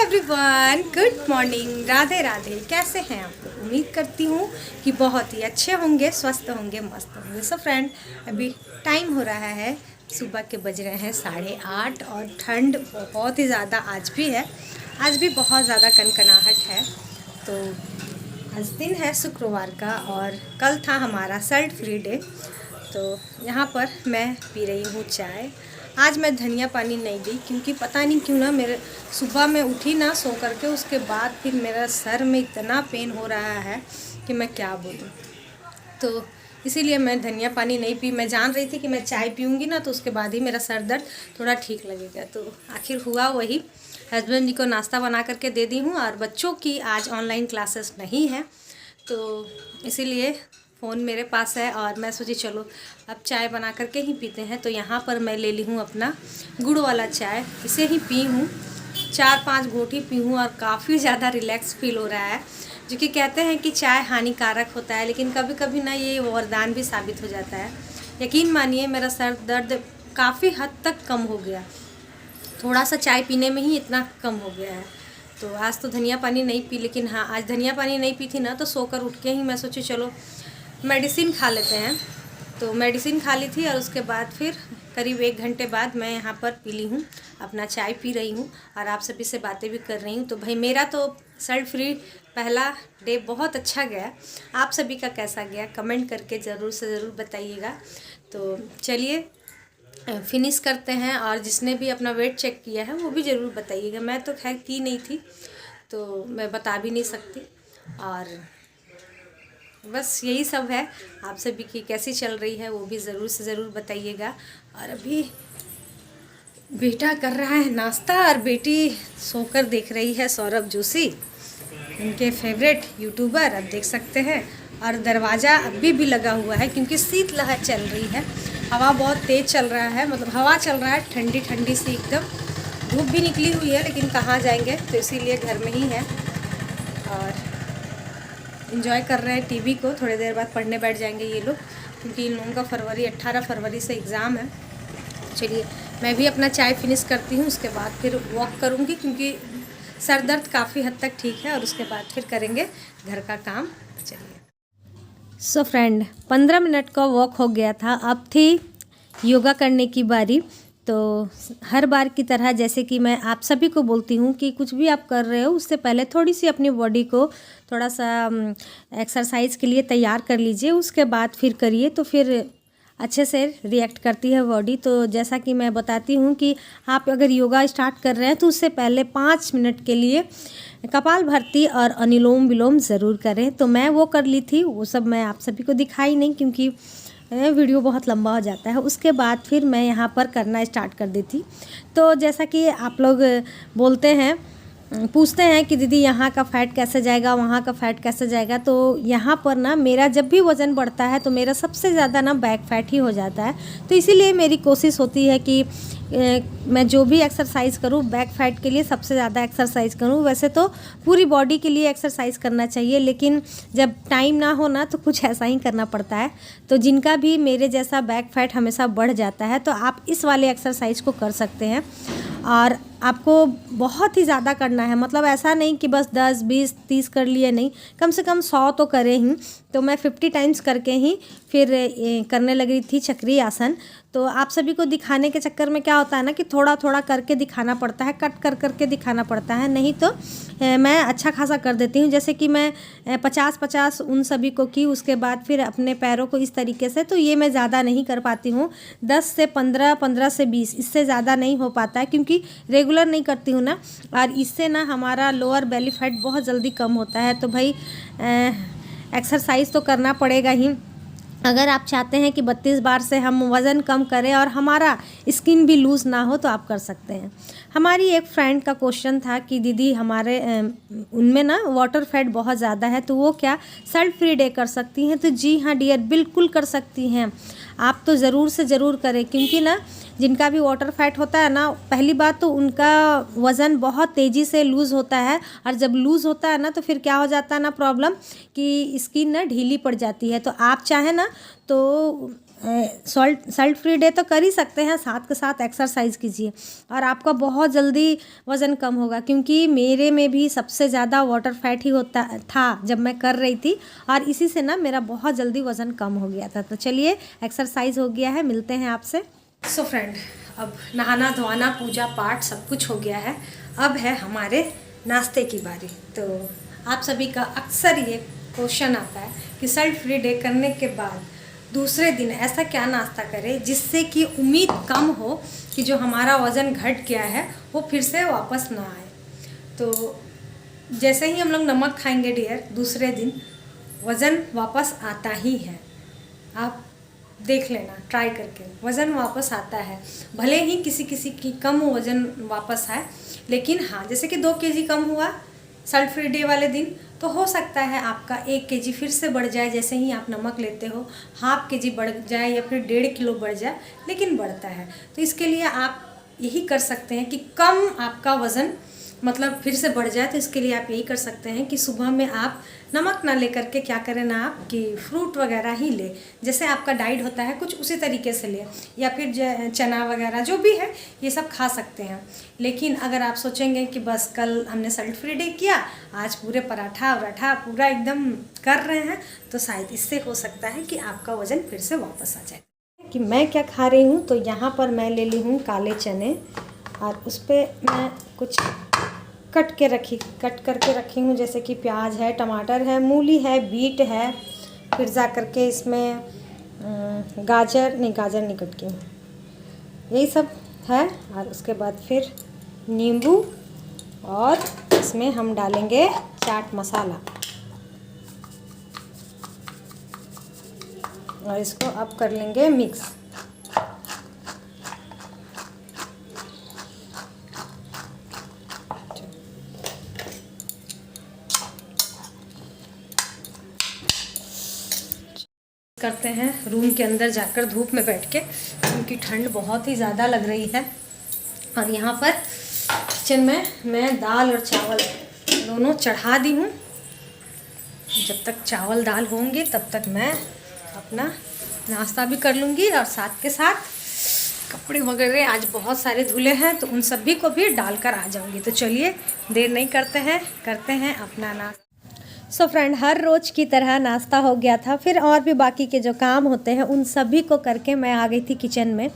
Everyone, good morning, Radhe Radhe. कैसे हैं आप लोग? उम्मीद करती हूँ कि बहुत ही अच्छे होंगे, स्वस्थ होंगे, मस्त होंगे। सो फ्रेंड, अभी टाइम हो रहा है, सुबह के बज रहे हैं 8:30 और ठंड बहुत ही ज़्यादा आज भी है। आज भी बहुत ज़्यादा कनकनाहट है। तो आज दिन है शुक्रवार का और कल था हमारा सल्ट फ्री डे। तो यहाँ पर मैं पी रही हूँ चाय। आज मैं धनिया पानी नहीं दी क्योंकि पता नहीं क्यों ना मेरे सुबह में उठी ना सो करके, उसके बाद फिर मेरा सर में इतना पेन हो रहा है कि मैं क्या बोलूँ। तो इसीलिए मैं धनिया पानी नहीं पी। मैं जान रही थी कि मैं चाय पीऊँगी ना तो उसके बाद ही मेरा सर दर्द थोड़ा ठीक लगेगा। तो आखिर हुआ वही। हस्बैंड जी को नाश्ता बना करके दे दी हूँ और बच्चों की आज ऑनलाइन क्लासेस नहीं है तो इसीलिए फ़ोन मेरे पास है और मैं सोची चलो अब चाय बना करके ही पीते हैं। तो यहाँ पर मैं ले ली हूँ अपना गुड़ वाला चाय, इसे ही पी हूँ, 4-5 घूंट ही पी हूँ और काफ़ी ज़्यादा रिलैक्स फील हो रहा है। जो कि कहते हैं कि चाय हानिकारक होता है, लेकिन कभी कभी ना ये वरदान भी साबित हो जाता है। यकीन मानिए मेरा सर दर्द काफ़ी हद तक कम हो गया, थोड़ा सा चाय पीने में ही इतना कम हो गया है। तो आज तो धनिया पानी नहीं पी, लेकिन हाँ आज धनिया पानी नहीं पी थी ना तो सोकर उठ के ही मैं सोची चलो मेडिसिन खा लेते हैं। तो मेडिसिन खा ली थी और उसके बाद फिर करीब 1 घंटे बाद मैं यहाँ पर पी ली हूँ, अपना चाय पी रही हूँ और आप सभी से बातें भी कर रही हूँ। तो भाई मेरा तो सल्ट फ्री पहला डे बहुत अच्छा गया। आप सभी का कैसा गया कमेंट करके ज़रूर से ज़रूर बताइएगा। तो चलिए फिनिश करते हैं और जिसने भी अपना वेट चेक किया है वो भी ज़रूर बताइएगा। मैं तो खैर की नहीं थी तो मैं बता भी नहीं सकती। और बस यही सब है। आप सभी की कैसी चल रही है वो भी ज़रूर से ज़रूर बताइएगा। और अभी बेटा कर रहा है नाश्ता और बेटी सोकर देख रही है सौरभ जोशी, उनके फेवरेट यूट्यूबर, आप देख सकते हैं। और दरवाज़ा अभी भी लगा हुआ है क्योंकि शीतलहर चल रही है, हवा बहुत तेज़ चल रहा है, मतलब हवा चल रहा है ठंडी ठंडी सी एकदम। धूप भी निकली हुई है लेकिन कहाँ जाएंगे, तो इसीलिए घर में ही है और इन्जॉय कर रहे हैं टीवी को। थोड़ी देर बाद पढ़ने बैठ जाएंगे ये लोग क्योंकि इन लोगों का 18 फरवरी से एग्ज़ाम है। चलिए मैं भी अपना चाय फिनिश करती हूँ, उसके बाद फिर वॉक करूँगी क्योंकि सर दर्द काफ़ी हद तक ठीक है और उसके बाद फिर करेंगे घर का काम। चलिए सो फ्रेंड 15 मिनट का वॉक हो गया था, अब थी योगा करने की बारी। तो हर बार की तरह जैसे कि मैं आप सभी को बोलती हूँ कि कुछ भी आप कर रहे हो उससे पहले थोड़ी सी अपनी बॉडी को थोड़ा सा एक्सरसाइज के लिए तैयार कर लीजिए, उसके बाद फिर करिए तो फिर अच्छे से रिएक्ट करती है बॉडी। तो जैसा कि मैं बताती हूँ कि आप अगर योगा स्टार्ट कर रहे हैं तो उससे पहले 5 मिनट के लिए कपालभाति और अनुलोम विलोम ज़रूर करें। तो मैं वो कर ली थी, वो सब मैं आप सभी को दिखाई नहीं क्योंकि वीडियो बहुत लंबा हो जाता है। उसके बाद फिर मैं यहाँ पर करना स्टार्ट कर दी थी। तो जैसा कि आप लोग बोलते हैं, पूछते हैं कि दीदी यहाँ का फ़ैट कैसे जाएगा, वहाँ का फ़ैट कैसे जाएगा। तो यहाँ पर ना मेरा जब भी वज़न बढ़ता है तो मेरा सबसे ज़्यादा ना बैक फैट ही हो जाता है। तो इसीलिए मेरी कोशिश होती है कि मैं जो भी एक्सरसाइज करूँ बैक फैट के लिए सबसे ज़्यादा एक्सरसाइज करूँ। वैसे तो पूरी बॉडी के लिए एक्सरसाइज करना चाहिए, लेकिन जब टाइम ना हो ना तो कुछ ऐसा ही करना पड़ता है। तो जिनका भी मेरे जैसा बैक फैट हमेशा बढ़ जाता है तो आप इस वाले एक्सरसाइज को कर सकते हैं। और आपको बहुत ही ज़्यादा करना है, मतलब ऐसा नहीं कि बस 10, 20, 30 कर लिए, नहीं, कम से कम 100 तो करें ही। तो मैं 50 टाइम्स करके ही फिर करने लगी थी चक्री आसन। तो आप सभी को दिखाने के चक्कर में क्या होता है ना कि थोड़ा थोड़ा करके दिखाना पड़ता है, कट कर करके दिखाना पड़ता है, नहीं तो मैं अच्छा खासा कर देती हूँ। जैसे कि मैं 50-50 उन सभी को की, उसके बाद फिर अपने पैरों को इस तरीके से। तो ये मैं ज़्यादा नहीं कर पाती हूँ, 10 से 15, 15 से 20, इससे ज़्यादा नहीं हो पाता है क्योंकि रेगुलर नहीं करती हूँ ना। और इससे ना हमारा लोअर बेली फैट बहुत जल्दी कम होता है। तो भाई एक्सरसाइज तो करना पड़ेगा ही। अगर आप चाहते हैं कि 32 बार से हम वज़न कम करें और हमारा स्किन भी लूज़ ना हो तो आप कर सकते हैं। हमारी एक फ्रेंड का क्वेश्चन था कि दीदी हमारे उनमें ना वाटर फैट बहुत ज़्यादा है तो वो क्या सल्ट फ्री डे कर सकती हैं? तो जी हाँ डियर, बिल्कुल कर सकती हैं। आप तो ज़रूर से ज़रूर करें क्योंकि ना जिनका भी वाटर फैट होता है ना, पहली बात तो उनका वज़न बहुत तेज़ी से लूज़ होता है और जब लूज़ होता है ना तो फिर क्या हो जाता है ना प्रॉब्लम कि स्किन ना ढीली पड़ जाती है। तो आप चाहें ना तो सॉल्ट फ्री डे तो कर ही सकते हैं, साथ के साथ एक्सरसाइज कीजिए और आपका बहुत जल्दी वज़न कम होगा। क्योंकि मेरे में भी सबसे ज़्यादा वाटर फैट ही होता था जब मैं कर रही थी और इसी से ना मेरा बहुत जल्दी वज़न कम हो गया था। तो चलिए एक्सरसाइज हो गया है, मिलते हैं आपसे। सो फ्रेंड, अब नहाना धोना पूजा पाठ सब कुछ हो गया है, अब है हमारे नाश्ते की बारी। तो आप सभी का अक्सर ये क्वेश्चन आता है कि सॉल्ट फ्री डे करने के बाद दूसरे दिन ऐसा क्या नाश्ता करें जिससे कि उम्मीद कम हो कि जो हमारा वज़न घट गया है वो फिर से वापस ना आए। तो जैसे ही हम लोग नमक खाएंगे डियर, दूसरे दिन वज़न वापस आता ही है। आप देख लेना ट्राई करके, वज़न वापस आता है। भले ही किसी किसी की कम वज़न वापस आए, लेकिन हाँ, जैसे कि 2 केजी कम हुआ सॉल्ट फ्री डे वाले दिन, तो हो सकता है आपका 1 केजी फिर से बढ़ जाए। जैसे ही आप नमक लेते हो ½ केजी बढ़ जाए या फिर 1.5 किलो बढ़ जाए, लेकिन बढ़ता है। तो इसके लिए आप यही कर सकते हैं कि कम आपका वज़न मतलब फिर से बढ़ जाए, तो इसके लिए आप यही कर सकते हैं कि सुबह में आप नमक ना लेकर के क्या करें ना, आप कि फ्रूट वगैरह ही ले। जैसे आपका डाइट होता है कुछ उसी तरीके से ले, या फिर चना वगैरह जो भी है ये सब खा सकते हैं। लेकिन अगर आप सोचेंगे कि बस कल हमने सॉल्ट फ्री डे किया, आज पूरे पराठा वराठा पूरा एकदम कर रहे हैं, तो शायद इससे हो सकता है कि आपका वज़न फिर से वापस आ जाए। कि मैं क्या खा रही हूँ, तो यहाँ पर मैं ले ली हूँ काले चने और उस पर मैं कुछ कट करके रखी हूँ, जैसे कि प्याज है, टमाटर है, मूली है, बीट है, फिर जा करके इसमें गाजर नहीं कट की, यही सब है। और उसके बाद फिर नींबू और इसमें हम डालेंगे चाट मसाला और इसको अब कर लेंगे मिक्स। करते हैं रूम के अंदर जाकर धूप में बैठ के, क्योंकि ठंड बहुत ही ज़्यादा लग रही है। और यहाँ पर किचन में मैं दाल और चावल दोनों चढ़ा दी हूँ। जब तक चावल दाल होंगे तब तक मैं अपना नाश्ता भी कर लूँगी और साथ के साथ कपड़े वगैरह आज बहुत सारे धुले हैं, तो उन सभी को भी डालकर आ जाऊँगी। तो चलिए देर नहीं करते हैं अपना नाश्ता। सो फ्रेंड, हर रोज़ की तरह नाश्ता हो गया था, फिर और भी बाकी के जो काम होते हैं उन सभी को करके मैं आ गई थी किचन में।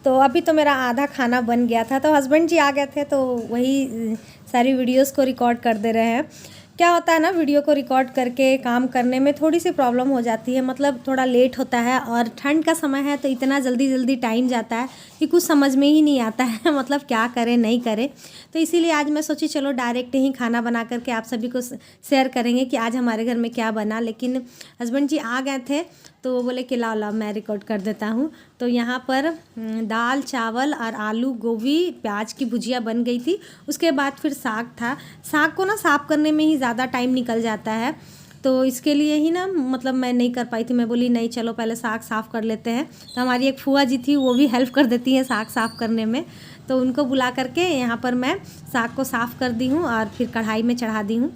तो अभी तो मेरा आधा खाना बन गया था, तो हस्बैंड जी आ गए थे, तो वही सारी वीडियोस को रिकॉर्ड कर दे रहे हैं। क्या होता है ना, वीडियो को रिकॉर्ड करके काम करने में थोड़ी सी प्रॉब्लम हो जाती है, मतलब थोड़ा लेट होता है और ठंड का समय है, तो इतना जल्दी टाइम जाता है कि कुछ समझ में ही नहीं आता है मतलब क्या करें नहीं करें। तो इसीलिए आज मैं सोची चलो डायरेक्ट ही खाना बना करके आप सभी को शेयर करेंगे कि आज हमारे घर में क्या बना। लेकिन हस्बैंड जी आ गए थे, तो वो बोले कि लाओ मैं रिकॉर्ड कर देता हूँ। तो यहाँ पर दाल चावल और आलू गोभी प्याज की भुजिया बन गई थी। उसके बाद फिर साग था। साग को ना साफ़ करने में ही ज़्यादा टाइम निकल जाता है, तो इसके लिए ही ना मतलब मैं नहीं कर पाई थी। मैं बोली नहीं, चलो पहले साग साफ़ कर लेते हैं। तो हमारी एक फूआ जी थी, वो भी हेल्प कर देती हैं साग साफ़ करने में, तो उनको बुला करके यहाँ पर मैं साग को साफ़ कर दी हूँ और फिर कढ़ाई में चढ़ा दी हूँ।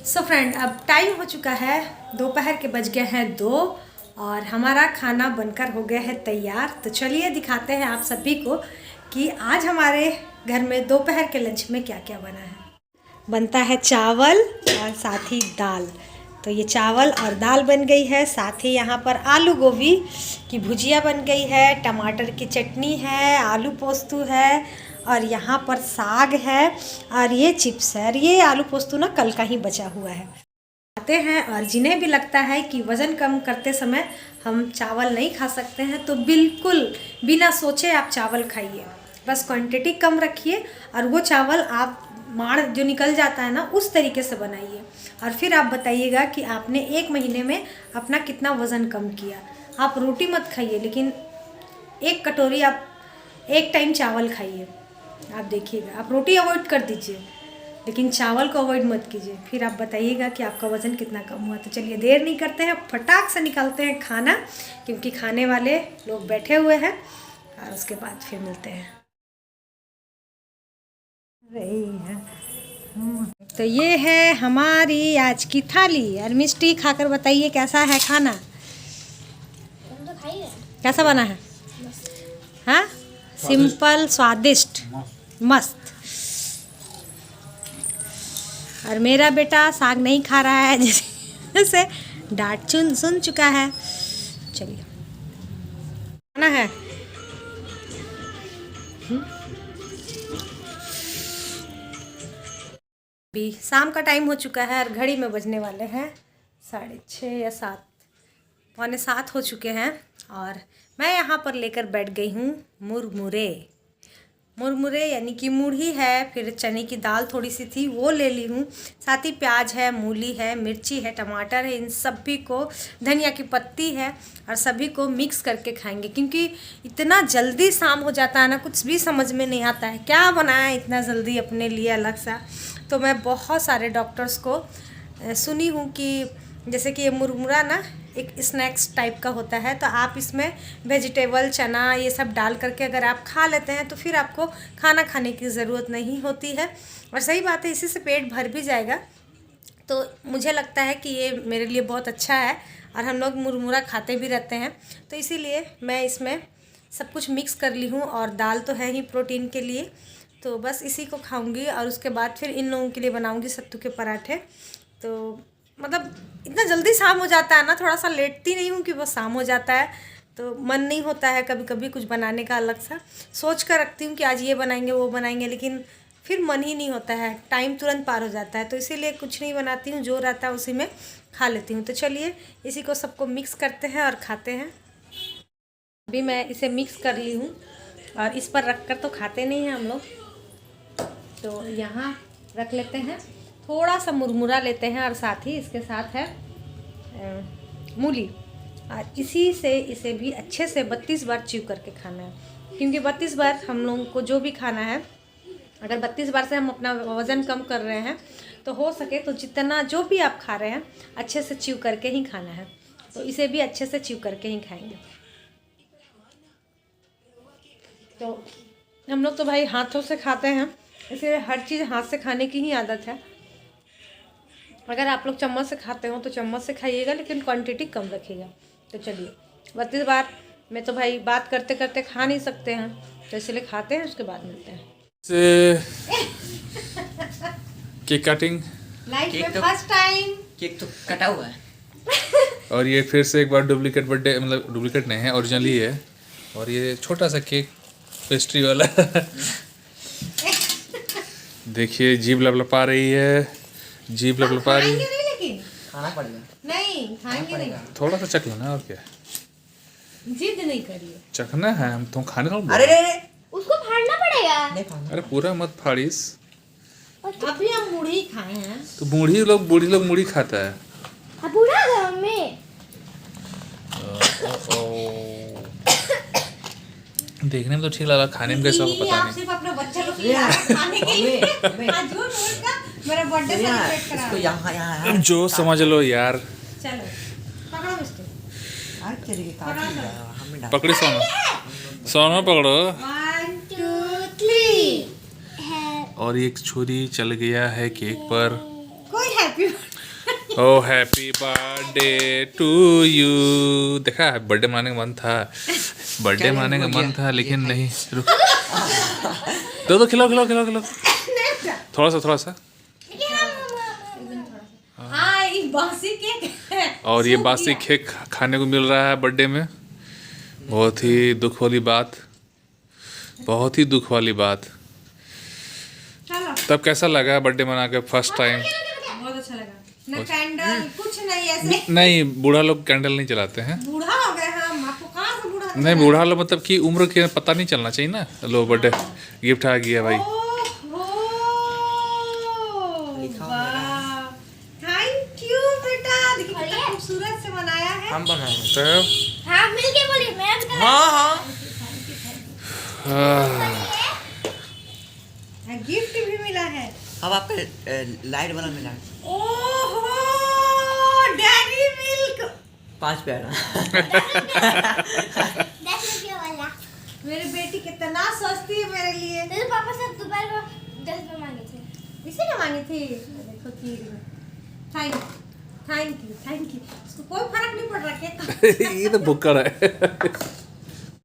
सो फ्रेंड, अब टाइम हो चुका है, दोपहर के बज गए हैं 2 और हमारा खाना बनकर हो गया है तैयार। तो चलिए दिखाते हैं आप सभी को कि आज हमारे घर में दोपहर के लंच में क्या क्या बना है। बनता है चावल और साथ ही दाल। तो ये चावल और दाल बन गई है, साथ ही यहाँ पर आलू गोभी की भुजिया बन गई है, टमाटर की चटनी है, आलू पोस्तू है और यहाँ पर साग है और ये चिप्स है। और ये आलू पोस्तू ना कल का ही बचा हुआ है। आते हैं, और जिन्हें भी लगता है कि वज़न कम करते समय हम चावल नहीं खा सकते हैं, तो बिल्कुल बिना सोचे आप चावल खाइए, बस क्वांटिटी कम रखिए और वो चावल आप माड़ जो निकल जाता है ना उस तरीके से बनाइए और फिर आप बताइएगा कि आपने 1 महीने में अपना कितना वज़न कम किया। आप रोटी मत खाइए, लेकिन 1 कटोरी आप 1 टाइम चावल खाइए, आप देखिएगा। आप रोटी अवॉइड कर दीजिए, लेकिन चावल को अवॉइड मत कीजिए, फिर आप बताइएगा कि आपका वज़न कितना कम हुआ। तो चलिए देर नहीं करते हैं, फटाक से निकालते हैं खाना, क्योंकि खाने वाले लोग बैठे हुए हैं और उसके बाद फिर मिलते हैं। तो ये है हमारी आज की थाली। और मिष्टी खाकर बताइए कैसा है खाना। कैसा बना है? हाँ, सिंपल, स्वादिष्ट, मस्त। और मेरा बेटा साग नहीं खा रहा है, जैसे डांट सुन चुका है। चलिए खाना है। अभी शाम का टाइम हो चुका है और घड़ी में बजने वाले हैं 6:30 या 7, 6:45 हो चुके हैं। और मैं यहाँ पर लेकर बैठ गई हूँ मुरमुरे यानी कि मूढ़ी है, फिर चने की दाल थोड़ी सी थी वो ले ली हूँ, साथ ही प्याज है, मूली है, मिर्ची है, टमाटर है, इन सभी को, धनिया की पत्ती है, और सभी को मिक्स करके खाएंगे। क्योंकि इतना जल्दी शाम हो जाता है ना, कुछ भी समझ में नहीं आता है क्या बनाया इतना जल्दी अपने लिए अलग सा। तो मैं बहुत सारे डॉक्टर्स को सुनी हूँ कि जैसे कि ये मुरमुरा ना एक स्नैक्स टाइप का होता है, तो आप इसमें वेजिटेबल, चना, ये सब डाल करके अगर आप खा लेते हैं तो फिर आपको खाना खाने की ज़रूरत नहीं होती है। और सही बात है, इसी से पेट भर भी जाएगा। तो मुझे लगता है कि ये मेरे लिए बहुत अच्छा है, और हम लोग मुरमुरा खाते भी रहते हैं, तो इसीलिए मैं इसमें सब कुछ मिक्स कर ली हूँ। और दाल तो है ही प्रोटीन के लिए, तो बस इसी को खाऊंगी। और उसके बाद फिर इन लोगों के लिए बनाऊंगी सत्तू के पराठे। तो मतलब इतना जल्दी शाम हो जाता है ना, थोड़ा सा लेटती नहीं हूँ कि बस शाम हो जाता है, तो मन नहीं होता है कभी कभी कुछ बनाने का। अलग सा सोच कर रखती हूँ कि आज ये बनाएंगे वो बनाएंगे, लेकिन फिर मन ही नहीं होता है, टाइम तुरंत पार हो जाता है। तो इसीलिए कुछ नहीं बनाती हूँ, जो रहता है उसी में खा लेती हूँ। तो चलिए इसी को सबको मिक्स करते हैं और खाते हैं। अभी मैं इसे मिक्स कर ली हूँ, और इस पर रख कर तो खाते नहीं हैं हम लोग, तो यहाँ रख लेते हैं। थोड़ा सा मुरमुरा लेते हैं, और साथ ही इसके साथ है मूली, और इसी से इसे भी अच्छे से 32 बार च्यू करके खाना है। क्योंकि 32 बार हम लोगों को जो भी खाना है, अगर 32 बार से हम अपना वज़न कम कर रहे हैं, तो हो सके तो जितना जो भी आप खा रहे हैं अच्छे से च्यू करके ही खाना है। तो इसे भी अच्छे से च्यू करके ही खाएंगे। तो हम लोग तो भाई हाथों से खाते हैं, इसलिए हर चीज़ हाथ से खाने की ही आदत है। अगर आप लोग चम्मच से खाते हो तो चम्मच से खाइएगा, लेकिन क्वांटिटी कम रखिएगा। तो चलिए 32 बार में तो भाई बात करते करते खा नहीं सकते हैं, तो इसलिए खाते हैं, उसके बाद मिलते हैं। केक कटिंग लाइफ में फर्स्ट टाइम केक तो कटा हुआ है। और ये फिर से एक बार डुप्लीकेट बर्थडे, मतलब डुप्लीकेट नहीं है, ओरिजिनली है। और ये छोटा सा केक पेस्ट्री वाला देखिए जीभ लपलपा रही है, जीभ लपलपा रही है। लेकिन खाना पड़ेगा। नहीं खाएंगे नहीं, थोड़ा सा चख लेना, और क्या जिद नहीं करिए, चखना है, हम तुम खाने को अरे रे उसको फाड़ना पड़ेगा। नहीं खाना। अरे पूरा मत फाड़िस, अभी हम मुढ़ी खाए हैं। तो बूढ़ी लोग मुढ़ी खाता है। अब पूरा घर में देखने में तो ठीक लगा, खाने में कैसा होगा पता आप नहीं। सिर्फ अपने बच्चे लोग के लिए खाने के लिए आज झूठ बोल का मेरा बर्थडे सेलिब्रेट करा। इसको यहाँ जो समझ लो यार। चलो पकड़ो मिस्टर, आज तेरी काटी हमें डाल। पकड़ी सोनो, सोनो पकड़ो। 1 2 3 और एक छुरी चल गया है केक पर। कोई happy oh happy birthday to you. देखा, बर्थडे मनाने का मन था, बर्थडे मनाने का मन था, लेकिन नहीं। रुक, दो खिलाओ खिलाओ खिलाओ खिलाओ, थोड़ा सा। हाँ ये बासी केक है। और ये बासी केक खाने को मिल रहा है बर्थडे में। बहुत ही दुख वाली बात, बहुत ही दुख वाली बात। चलो तब कैसा लगा बर्थडे मना के फर्स्ट टाइम? बहुत अच्छा लगा। ना कैंडल कुछ नहीं, ऐसे नहीं, बूढ़ा लोग कैंडल नहीं जलाते हैं। बूढ़ा हो गए हम, आपको कहाँ से बूढ़ा? नहीं, बूढ़ा लोग मतलब कि उम्र के पता नहीं चलना चाहिए ना। लो बर्थडे गिफ्ट आ गया भाई। थैंक यू बेटा, देखिए कितना खूबसूरत से बनाया है। हम बनाए। तब हाँ मिलके बोलिए, मैं भी हाँ गिफ्ट भी मिला है। अब आपका लाइट वाला मिला। ओहो डेयरी मिल्क, 5 पैरा। 10 रुपये वाला। मेरी बेटी कितना सस्ती है मेरे लिए। तेरे पापा से दोपहर को 10 रुपये मांगे थे। इसी ने मांगी थी। देखो की थैंक यू, उसको कोई फर्क नहीं पड़ रहा है। ये तो भुक्कड़ है।